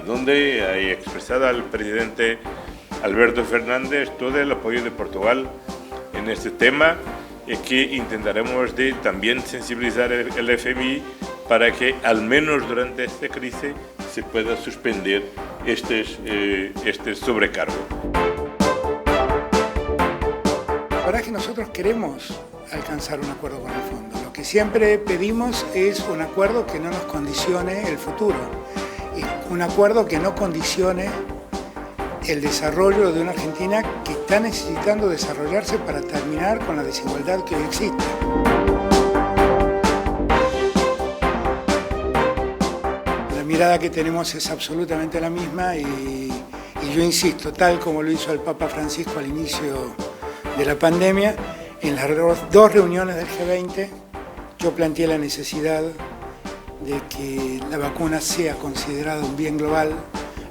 donde ha expresado al presidente Alberto Fernández todo el apoyo de Portugal en este tema y que intentaremos también sensibilizar el FMI para que al menos durante esta crisis se pueda suspender este sobrecargo. La verdad es que nosotros queremos alcanzar un acuerdo con el fondo. Lo que siempre pedimos es un acuerdo que no nos condicione el futuro, y un acuerdo que no condicione el desarrollo de una Argentina que está necesitando desarrollarse para terminar con la desigualdad que hoy existe. La mirada que tenemos es absolutamente la misma y yo insisto, tal como lo hizo el Papa Francisco al inicio de la pandemia, en las dos reuniones del G20 yo planteé la necesidad de que la vacuna sea considerada un bien global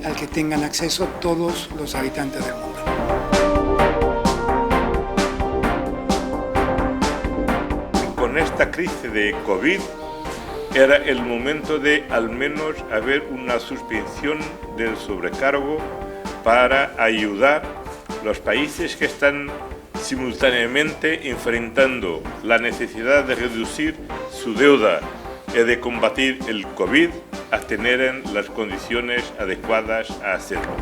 al que tengan acceso todos los habitantes del mundo. Con esta crisis de COVID era el momento de al menos haber una suspensión del sobrecargo para ayudar a los países que están simultáneamente enfrentando la necesidad de reducir su deuda y de combatir el COVID a tener las condiciones adecuadas a hacerlo.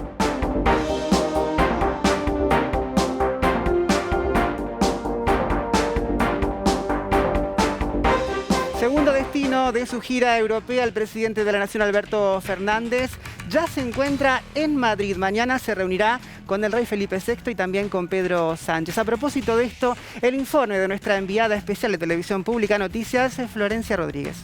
Segundo destino de su gira europea, el presidente de la Nación, Alberto Fernández, ya se encuentra en Madrid. Mañana se reunirá con el rey Felipe VI y también con Pedro Sánchez. A propósito de esto, el informe de nuestra enviada especial de Televisión Pública Noticias, Florencia Rodríguez.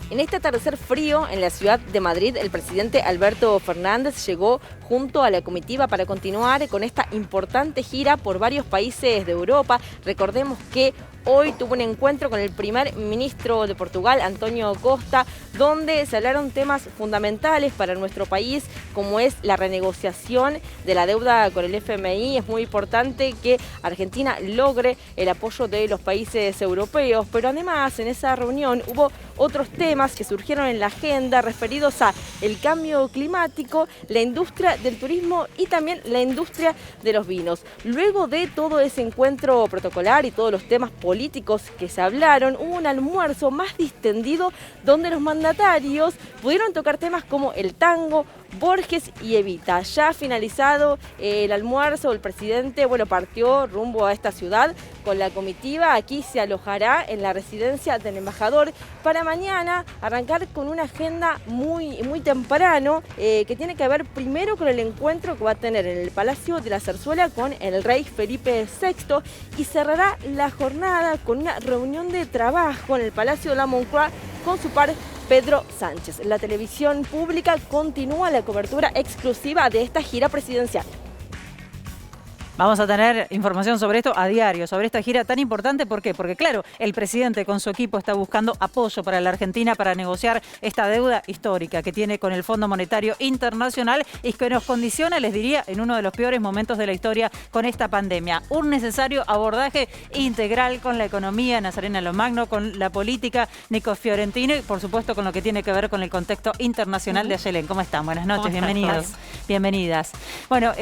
En este atardecer frío en la ciudad de Madrid, el presidente Alberto Fernández llegó junto a la comitiva para continuar con esta importante gira por varios países de Europa. Recordemos que hoy tuvo un encuentro con el primer ministro de Portugal, Antonio Costa, donde se hablaron temas fundamentales para nuestro país, como es la renegociación de la deuda con el FMI. Es muy importante que Argentina logre el apoyo de los países europeos, pero además en esa reunión hubo otros temas que surgieron en la agenda referidos a el cambio climático, la industria del turismo y también la industria de los vinos. Luego de todo ese encuentro protocolar y todos los temas políticos que se hablaron, hubo un almuerzo más distendido donde los mandatarios pudieron tocar temas como el tango, Borges y Evita. Ya finalizado el almuerzo, el presidente partió rumbo a esta ciudad con la comitiva. Aquí se alojará en la residencia del embajador para mañana arrancar con una agenda muy temprano que tiene que ver primero con el encuentro que va a tener en el Palacio de la Zarzuela con el rey Felipe VI y cerrará la jornada con una reunión de trabajo en el Palacio de la Moncloa con su par Pedro Sánchez. La televisión pública continúa la cobertura exclusiva de esta gira presidencial. Vamos a tener información sobre esto a diario, sobre esta gira tan importante. ¿Por qué? Porque claro, el presidente con su equipo está buscando apoyo para la Argentina para negociar esta deuda histórica que tiene con el Fondo Monetario Internacional y que nos condiciona, les diría, en uno de los peores momentos de la historia con esta pandemia. Un necesario abordaje integral con la economía, Nazarena Lomagno, con la política, Nico Fiorentino y por supuesto con lo que tiene que ver con el contexto internacional de Ayelén. ¿Cómo están? Buenas noches, bienvenidos. Bienvenidas. Bueno,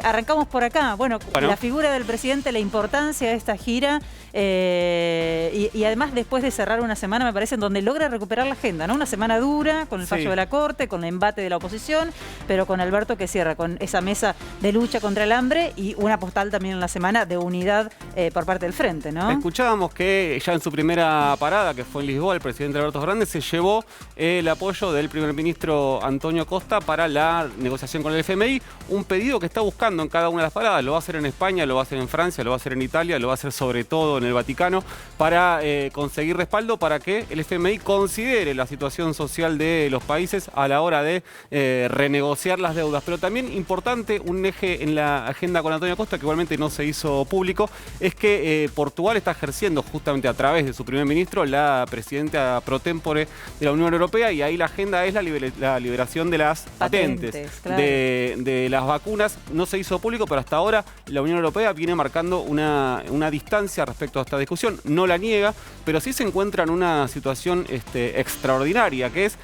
arrancamos por acá. Bueno, la figura del presidente, la importancia de esta gira y además después de cerrar una semana, me parece, en donde logra recuperar la agenda, ¿no? Una semana dura, con el fallo de la Corte, con el embate de la oposición, pero con Alberto que cierra con esa mesa de lucha contra el hambre y una postal también en la semana de unidad por parte del Frente, ¿no? Escuchábamos que ya en su primera parada, que fue en Lisboa, el presidente Alberto Fernández se llevó el apoyo del primer ministro Antonio Costa para la negociación con el FMI, un pedido que está buscando en cada una de las paradas. Lo va a hacer en España, lo va a hacer en Francia, lo va a hacer en Italia, lo va a hacer sobre todo en el Vaticano para conseguir respaldo para que el FMI considere la situación social de los países a la hora de renegociar las deudas. Pero también importante, un eje en la agenda con Antonio Costa, que igualmente no se hizo público, es que Portugal está ejerciendo justamente a través de su primer ministro la presidenta pro tempore de la Unión Europea y ahí la agenda es la liberación de las patentes claro, de las vacunas. No se hizo público, pero hasta ahora la Unión Europea viene marcando una distancia respecto a esta discusión. No la niega, pero sí se encuentra en una situación extraordinaria, que es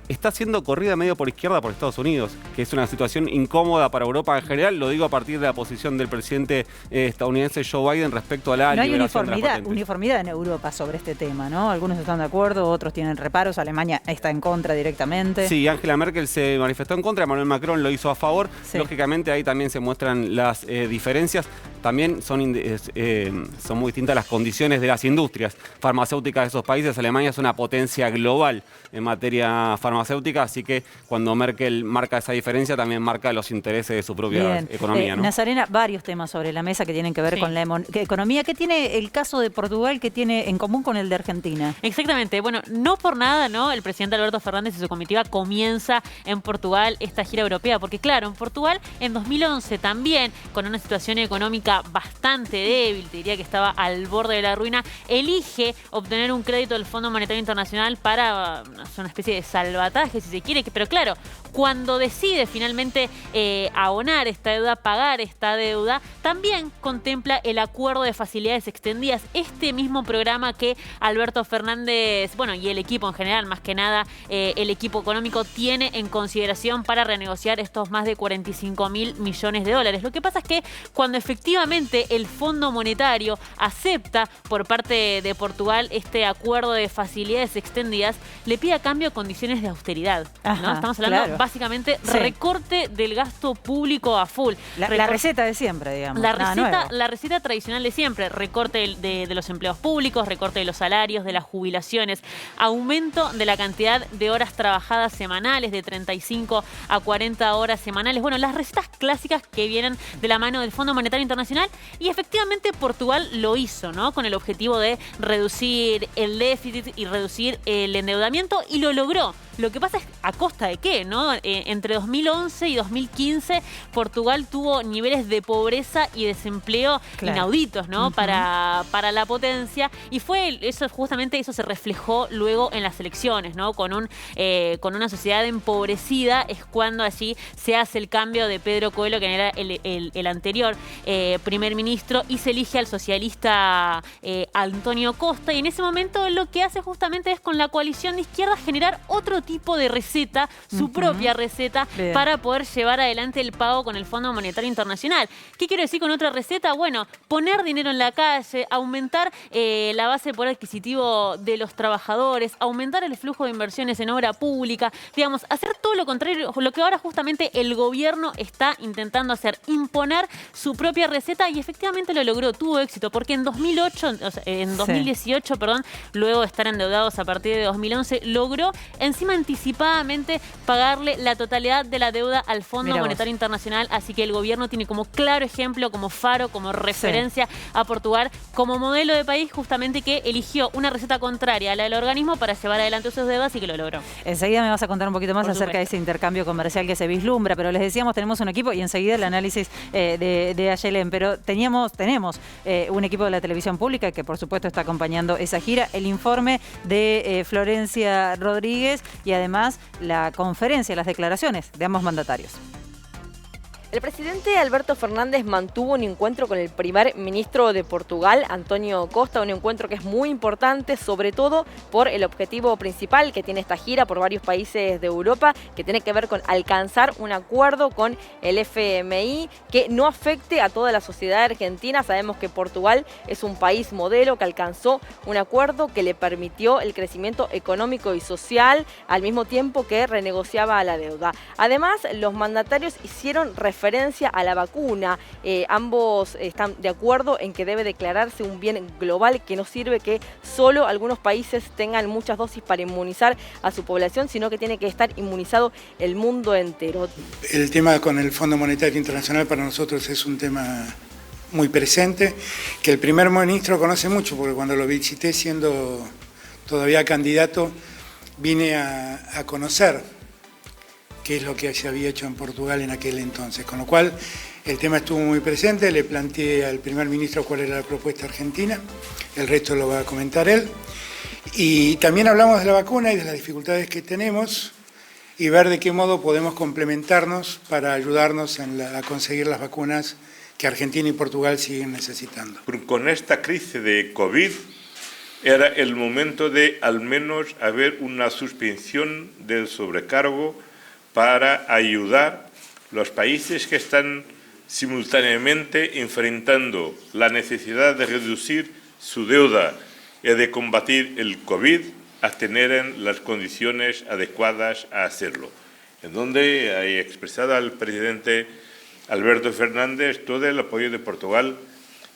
está siendo corrida medio por izquierda por Estados Unidos, que es una situación incómoda para Europa en general. Lo digo a partir de la posición del presidente estadounidense Joe Biden respecto a la liberación de las patentes. Uniformidad en Europa sobre este tema, ¿no? Algunos están de acuerdo, otros tienen reparos. Alemania está en contra directamente. Sí, Angela Merkel se manifestó en contra, Emmanuel Macron lo hizo a favor. Sí. Lógicamente ahí también se muestran las diferencias. También son muy distintas las condiciones de las industrias farmacéuticas de esos países. Alemania es una potencia global en materia farmacéutica, así que cuando Merkel marca esa diferencia también marca los intereses de su propia economía, ¿no? Nazarena, varios temas sobre la mesa que tienen que ver con la economía. ¿Qué tiene el caso de Portugal que tiene en común con el de Argentina? Exactamente. Bueno, no por nada, ¿no? El presidente Alberto Fernández y su comitiva comienza en Portugal esta gira europea, porque claro, en Portugal en 2011 también, con una situación económica bastante débil, te diría que estaba al borde de la ruina, elige obtener un crédito del Fondo Monetario Internacional para una especie de salvataje, si se quiere, pero claro, cuando decide finalmente abonar esta deuda, pagar esta deuda, también contempla el acuerdo de facilidades extendidas, este mismo programa que Alberto Fernández, bueno, y el equipo en general, más que nada, el equipo económico tiene en consideración para renegociar estos más de 45.000 millones de dólares. Lo que pasa es que cuando efectivamente el Fondo Monetario acepta por parte de Portugal este acuerdo de facilidades extendidas, le pide a cambio condiciones de austeridad, ¿no? Estamos hablando básicamente recorte del gasto público a full. La receta de siempre, digamos. La receta tradicional de siempre, recorte de los empleos públicos, recorte de los salarios, de las jubilaciones, aumento de la cantidad de horas trabajadas semanales, de 35 a 40 horas semanales. Bueno, las recetas clásicas que vienen de la mano del Fondo Monetario Internacional, y efectivamente Portugal lo hizo, ¿no? Con el objetivo de reducir el déficit y reducir el endeudamiento, y lo logró. Lo que pasa es a costa de qué, ¿no? Entre 2011 y 2015 Portugal tuvo niveles de pobreza y desempleo inauditos, ¿no? Para la potencia, y justamente eso se reflejó luego en las elecciones, ¿no? Con una sociedad empobrecida es cuando allí se hace el cambio de Pedro Coelho, que era el anterior primer ministro, y se elige al socialista Antonio Costa, y en ese momento lo que hace justamente es, con la coalición de izquierda, generar otro tipo de receta, su propia receta, para poder llevar adelante el pago con el Fondo Monetario Internacional. ¿Qué quiero decir con otra receta? Bueno, poner dinero en la calle, aumentar la base de poder adquisitivo de los trabajadores, aumentar el flujo de inversiones en obra pública, digamos, hacer todo lo contrario, lo que ahora justamente el gobierno está intentando hacer, imponer su propia receta, y efectivamente lo logró, tuvo éxito, porque en 2018, luego de estar endeudados a partir de 2011, logró encima anticipadamente pagarle la totalidad de la deuda al Fondo Monetario Internacional, así que el gobierno tiene como claro ejemplo, como faro, como referencia a Portugal, como modelo de país justamente que eligió una receta contraria a la del organismo para llevar adelante sus deudas, y que lo logró. Enseguida me vas a contar un poquito más acerca de ese intercambio comercial que se vislumbra, pero les decíamos, tenemos un equipo, y enseguida el análisis de Ayelen, pero tenemos un equipo de la televisión pública que por supuesto está acompañando esa gira, el informe de Florencia Rodríguez, y además la conferencia, las declaraciones de ambos mandatarios. El presidente Alberto Fernández mantuvo un encuentro con el primer ministro de Portugal, Antonio Costa, un encuentro que es muy importante, sobre todo por el objetivo principal que tiene esta gira por varios países de Europa, que tiene que ver con alcanzar un acuerdo con el FMI que no afecte a toda la sociedad argentina. Sabemos que Portugal es un país modelo que alcanzó un acuerdo que le permitió el crecimiento económico y social al mismo tiempo que renegociaba la deuda. Además, los mandatarios hicieron referencia a la vacuna. Ambos están de acuerdo en que debe declararse un bien global, que no sirve que solo algunos países tengan muchas dosis para inmunizar a su población, sino que tiene que estar inmunizado el mundo entero. El tema con el Fondo Monetario Internacional para nosotros es un tema muy presente, que el primer ministro conoce mucho, porque cuando lo visité siendo todavía candidato, vine a conocer qué es lo que se había hecho en Portugal en aquel entonces. Con lo cual, el tema estuvo muy presente, le planteé al primer ministro cuál era la propuesta argentina, el resto lo va a comentar él. Y también hablamos de la vacuna y de las dificultades que tenemos, y ver de qué modo podemos complementarnos para ayudarnos a conseguir las vacunas que Argentina y Portugal siguen necesitando. Con esta crisis de COVID era el momento de al menos haber una suspensión del sobrecargo para ayudar a los países que están simultáneamente enfrentando la necesidad de reducir su deuda y de combatir el COVID a tener las condiciones adecuadas a hacerlo. En donde he expresado al presidente Alberto Fernández todo el apoyo de Portugal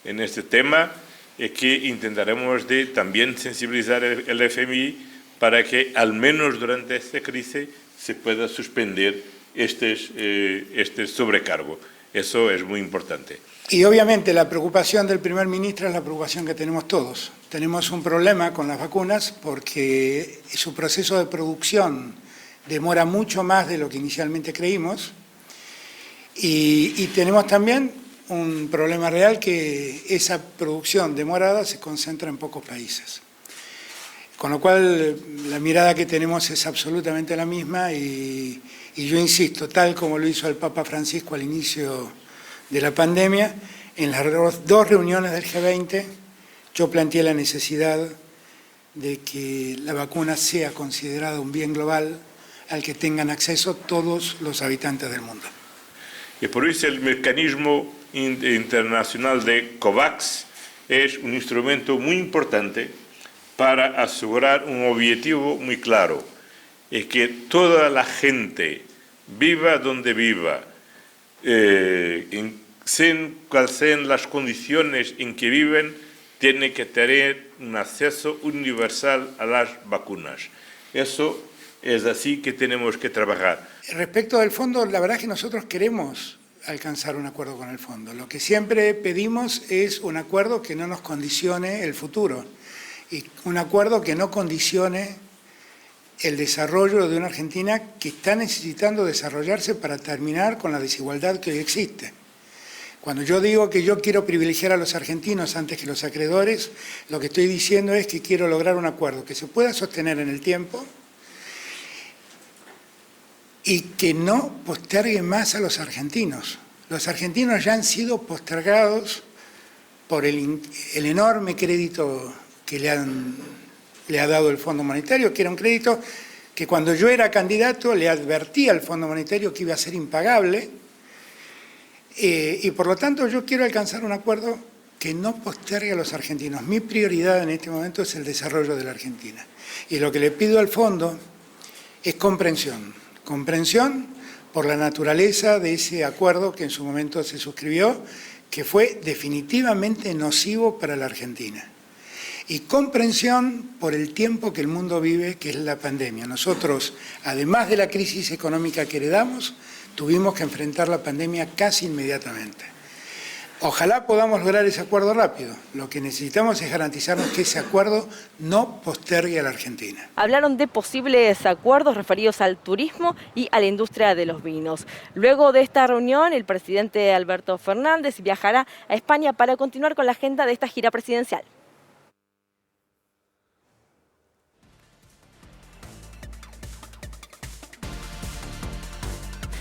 en este tema y que intentaremos de también sensibilizar el FMI para que al menos durante esta crisis se pueda suspender este sobrecargo. Eso es muy importante. Y obviamente la preocupación del primer ministro es la preocupación que tenemos todos. Tenemos un problema con las vacunas porque su proceso de producción demora mucho más de lo que inicialmente creímos y tenemos también un problema real que esa producción demorada se concentra en pocos países. Con lo cual la mirada que tenemos es absolutamente la misma y yo insisto, tal como lo hizo el Papa Francisco al inicio de la pandemia, en las dos reuniones del G20 yo planteé la necesidad de que la vacuna sea considerada un bien global al que tengan acceso todos los habitantes del mundo. Y por eso el mecanismo internacional de COVAX es un instrumento muy importante para asegurar un objetivo muy claro, es que toda la gente, viva donde viva, sean cuáles sean las condiciones en que viven, tiene que tener un acceso universal a las vacunas. Eso es así que tenemos que trabajar. Respecto del fondo, la verdad es que nosotros queremos alcanzar un acuerdo con el fondo. Lo que siempre pedimos es un acuerdo que no nos condicione el futuro y un acuerdo que no condicione el desarrollo de una Argentina que está necesitando desarrollarse para terminar con la desigualdad que hoy existe. Cuando yo digo que yo quiero privilegiar a los argentinos antes que los acreedores, lo que estoy diciendo es que quiero lograr un acuerdo que se pueda sostener en el tiempo y que no postergue más a los argentinos. Los argentinos ya han sido postergados por el enorme crédito que le ha dado el Fondo Monetario, que era un crédito que cuando yo era candidato le advertí al Fondo Monetario que iba a ser impagable, y por lo tanto yo quiero alcanzar un acuerdo que no postergue a los argentinos. Mi prioridad en este momento es el desarrollo de la Argentina. Y lo que le pido al fondo es comprensión. Comprensión por la naturaleza de ese acuerdo que en su momento se suscribió, que fue definitivamente nocivo para la Argentina. Y comprensión por el tiempo que el mundo vive, que es la pandemia. Nosotros, además de la crisis económica que heredamos, tuvimos que enfrentar la pandemia casi inmediatamente. Ojalá podamos lograr ese acuerdo rápido. Lo que necesitamos es garantizarnos que ese acuerdo no postergue a la Argentina. Hablaron de posibles acuerdos referidos al turismo y a la industria de los vinos. Luego de esta reunión, el presidente Alberto Fernández viajará a España para continuar con la agenda de esta gira presidencial.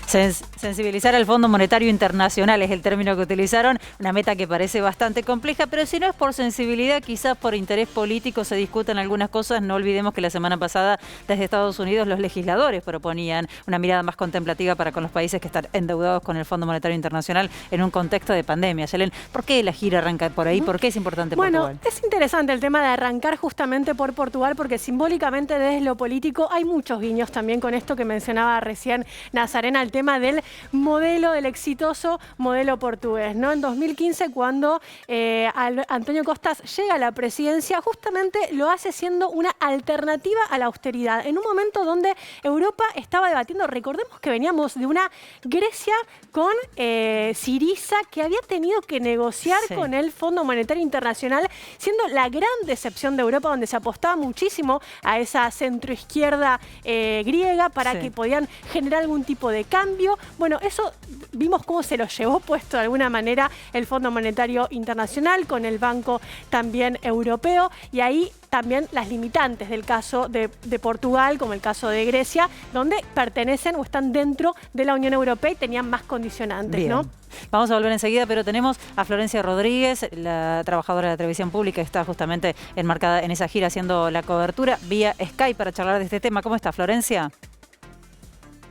Sensibilizar al Fondo Monetario Internacional es el término que utilizaron, una meta que parece bastante compleja, pero si no es por sensibilidad, quizás por interés político se discutan algunas cosas. No olvidemos que la semana pasada desde Estados Unidos los legisladores proponían una mirada más contemplativa para con los países que están endeudados con el Fondo Monetario Internacional en un contexto de pandemia. Yelén, ¿por qué la gira arranca por ahí? ¿Por qué es importante Portugal? Bueno, es interesante el tema de arrancar justamente por Portugal porque simbólicamente desde lo político hay muchos guiños también con esto que mencionaba recién Nazarena, el tema del modelo, del exitoso modelo portugués, ¿no? En 2015, cuando Antonio Costa llega a la presidencia, justamente lo hace siendo una alternativa a la austeridad, en un momento donde Europa estaba debatiendo, recordemos que veníamos de una Grecia con Syriza, que había tenido que negociar con el Fondo Monetario Internacional, siendo la gran decepción de Europa, donde se apostaba muchísimo a esa centroizquierda griega para que podían generar algún tipo de cambio. Bueno, eso vimos cómo se lo llevó puesto de alguna manera el Fondo Monetario Internacional, con el Banco también Europeo, y ahí también las limitantes del caso de Portugal, como el caso de Grecia, donde pertenecen o están dentro de la Unión Europea y tenían más condicionantes, Bien. ¿no? Vamos a volver enseguida, pero tenemos a Florencia Rodríguez, la trabajadora de la televisión pública, que está justamente enmarcada en esa gira haciendo la cobertura vía Skype para charlar de este tema. ¿Cómo está, Florencia?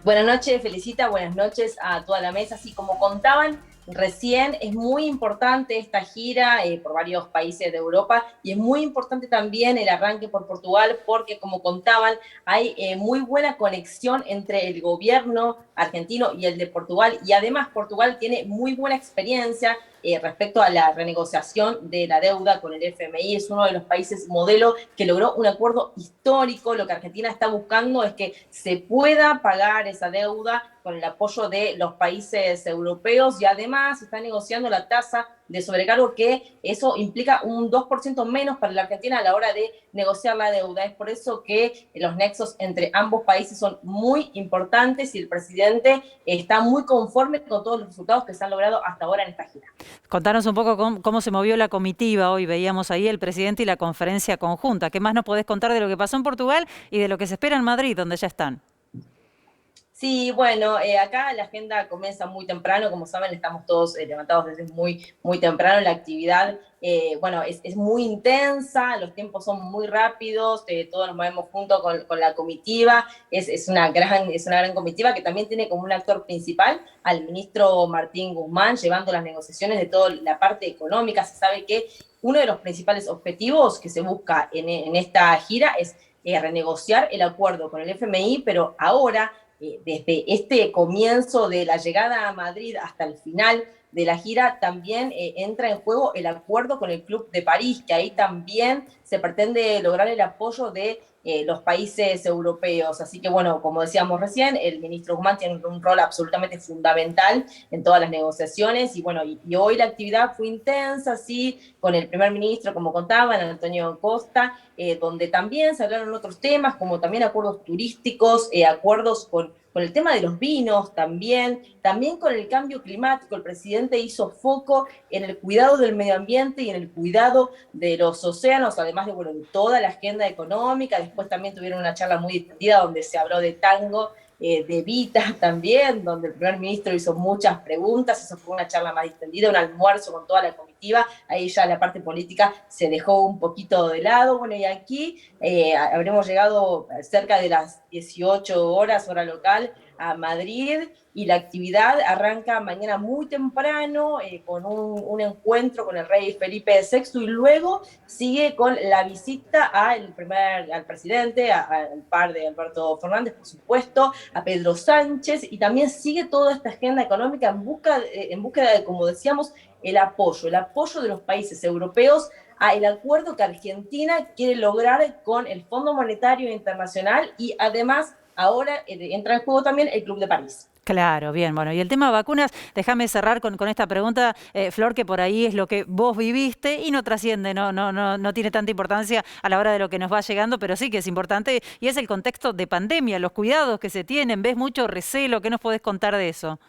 Buenas noches, Felicita, buenas noches a toda la mesa. Así como contaban recién, es muy importante esta gira por varios países de Europa y es muy importante también el arranque por Portugal porque, como contaban, hay muy buena conexión entre el gobierno argentino y el de Portugal, y además Portugal tiene muy buena experiencia respecto a la renegociación de la deuda con el FMI. Es uno de los países modelo que logró un acuerdo histórico. Lo que Argentina está buscando es que se pueda pagar esa deuda con el apoyo de los países europeos, y además está negociando la tasa de sobrecargo, que eso implica un 2% menos para la Argentina a la hora de negociar la deuda. Es por eso que los nexos entre ambos países son muy importantes y el presidente está muy conforme con todos los resultados que se han logrado hasta ahora en esta gira. Contanos un poco cómo se movió la comitiva hoy. Veíamos ahí el presidente y la conferencia conjunta. ¿Qué más nos podés contar de lo que pasó en Portugal y de lo que se espera en Madrid, donde ya están? Sí, bueno, acá la agenda comienza muy temprano, como saben, estamos todos levantados desde muy temprano. La actividad, bueno, es muy intensa, los tiempos son muy rápidos, todos nos movemos junto con la comitiva. Es una gran comitiva que también tiene como un actor principal al ministro Martín Guzmán, llevando las negociaciones de toda la parte económica. Se sabe que uno de los principales objetivos que se busca en esta gira es renegociar el acuerdo con el FMI, pero ahora, desde este comienzo de la llegada a Madrid hasta el final de la gira, también entra en juego el acuerdo con el Club de París, que ahí también se pretende lograr el apoyo de los países europeos. Así que, bueno, como decíamos recién, el ministro Guzmán tiene un rol absolutamente fundamental en todas las negociaciones, y bueno, y hoy la actividad fue intensa, sí, con el primer ministro, como contaban, Antonio Costa, donde también se hablaron otros temas, como también acuerdos turísticos, acuerdos con el tema de los vinos también con el cambio climático. El presidente hizo foco en el cuidado del medio ambiente y en el cuidado de los océanos, además de, bueno, de toda la agenda económica. Después también tuvieron una charla muy distendida donde se habló de tango, de Evita también, donde el primer ministro hizo muchas preguntas. Eso fue una charla más distendida, un almuerzo con toda la comitiva. Ahí ya la parte política se dejó un poquito de lado. Bueno, y aquí habremos llegado cerca de las 18 horas, hora local, a Madrid, y la actividad arranca mañana muy temprano con un encuentro con el rey Felipe VI, y luego sigue con la visita al presidente, al par de Alberto Fernández, por supuesto, a Pedro Sánchez, y también sigue toda esta agenda económica en búsqueda de, como decíamos, el apoyo de los países europeos al acuerdo que Argentina quiere lograr con el Fondo Monetario Internacional, y además ahora entra en juego también el Club de París. Claro, bien, bueno, y el tema vacunas, déjame cerrar con esta pregunta, Flor, que por ahí es lo que vos viviste y no trasciende, no tiene tanta importancia a la hora de lo que nos va llegando, pero sí que es importante, y es el contexto de pandemia, los cuidados que se tienen. ¿Ves mucho recelo? ¿Qué nos podés contar de eso?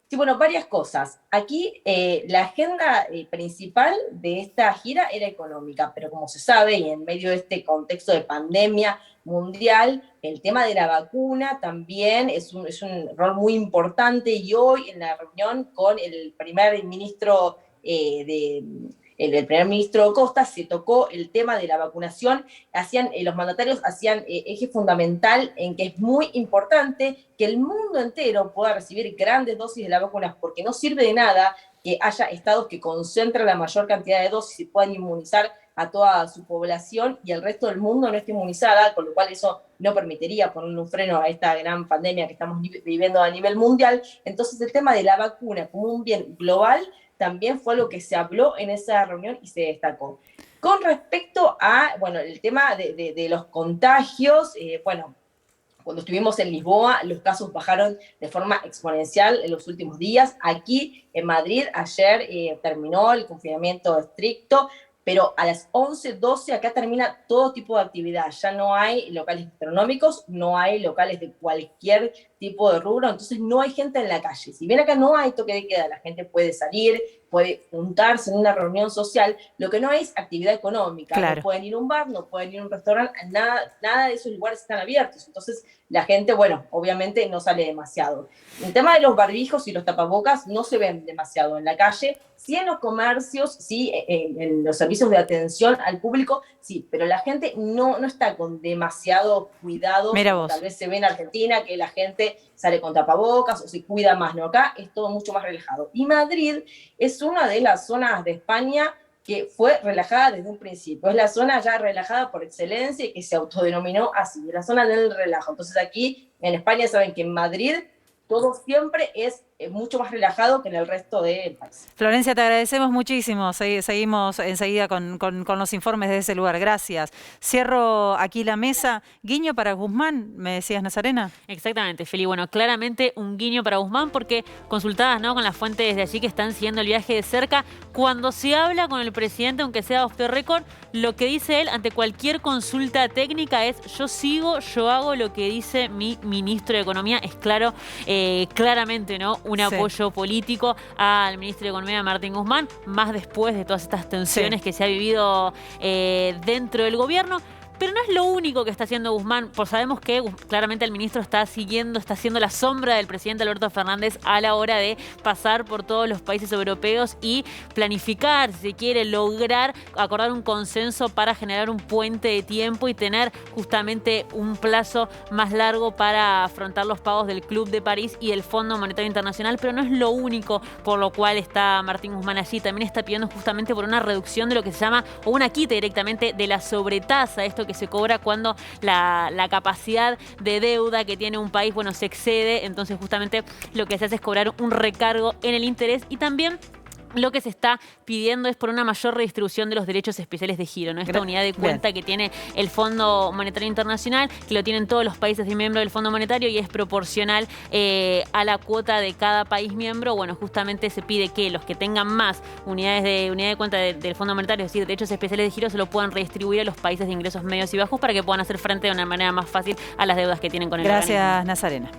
Sí, bueno, varias cosas. Aquí la agenda principal de esta gira era económica, pero como se sabe, y en medio de este contexto de pandemia mundial, el tema de la vacuna también es un rol muy importante, y hoy en la reunión con el primer ministro el primer ministro Costa se tocó el tema de la vacunación. Los mandatarios hacían eje fundamental en que es muy importante que el mundo entero pueda recibir grandes dosis de la vacuna, porque no sirve de nada que haya estados que concentren la mayor cantidad de dosis y puedan inmunizar a toda su población y el resto del mundo no esté inmunizada, con lo cual eso no permitiría poner un freno a esta gran pandemia que estamos viviendo a nivel mundial. Entonces el tema de la vacuna como un bien global también fue lo que se habló en esa reunión y se destacó. Con respecto a, bueno, el tema de los contagios, cuando estuvimos en Lisboa, los casos bajaron de forma exponencial en los últimos días. Aquí en Madrid, ayer terminó el confinamiento estricto. pero a las 11, 12 acá termina todo tipo de actividad. Ya no hay locales gastronómicos, no hay locales de cualquier tipo de rubro, entonces no hay gente en la calle. Si bien acá no hay toque de queda, la gente puede salir, puede juntarse en una reunión social, lo que no hay es actividad económica. Claro. No pueden ir a un bar, no pueden ir a un restaurante, nada de esos lugares están abiertos. Entonces la gente, bueno, obviamente no sale demasiado. El tema de los barbijos y los tapabocas no se ven demasiado en la calle, sí en los comercios, sí en los servicios de atención al público, sí, pero la gente no está con demasiado cuidado. Mira vos. Tal vez se ve en Argentina que la gente sale con tapabocas o se cuida más, ¿no? Acá es todo mucho más relajado. Y Madrid es una de las zonas de España que fue relajada desde un principio. Es la zona ya relajada por excelencia y que se autodenominó así, la zona del relajo. Entonces aquí en España saben que en Madrid todo siempre es mucho más relajado que en el resto del país. Florencia, te agradecemos muchísimo. Seguimos enseguida con los informes de ese lugar. Gracias. Cierro aquí la mesa. Guiño para Guzmán, me decías, Nazarena. Exactamente, Feli. Bueno, claramente un guiño para Guzmán porque consultadas, ¿no?, con las fuentes desde allí que están siguiendo el viaje de cerca, cuando se habla con el presidente, aunque sea off the record, lo que dice él ante cualquier consulta técnica es: yo hago lo que dice mi ministro de Economía. Es claro, claramente, ¿no?, un apoyo político al ministro de Economía, Martín Guzmán, más después de todas estas tensiones que se ha vivido dentro del gobierno. Pero no es lo único que está haciendo Guzmán, pues sabemos que claramente el ministro está haciendo la sombra del presidente Alberto Fernández a la hora de pasar por todos los países europeos y planificar, si se quiere, lograr acordar un consenso para generar un puente de tiempo y tener justamente un plazo más largo para afrontar los pagos del Club de París y del Fondo Monetario Internacional. Pero no es lo único por lo cual está Martín Guzmán allí, también está pidiendo justamente por una reducción de lo que se llama, o una quita directamente de la sobretasa, esto que se cobra cuando la capacidad de deuda que tiene un país, bueno, se excede. Entonces justamente lo que se hace es cobrar un recargo en el interés, y también lo que se está pidiendo es por una mayor redistribución de los derechos especiales de giro, ¿no? Esta unidad de cuenta que tiene el Fondo Monetario Internacional, que lo tienen todos los países miembros del Fondo Monetario y es proporcional a la cuota de cada país miembro. Bueno, justamente se pide que los que tengan más unidad de cuenta del Fondo Monetario, es decir, derechos especiales de giro, se lo puedan redistribuir a los países de ingresos medios y bajos para que puedan hacer frente de una manera más fácil a las deudas que tienen con el organismo. Gracias, Nazarena.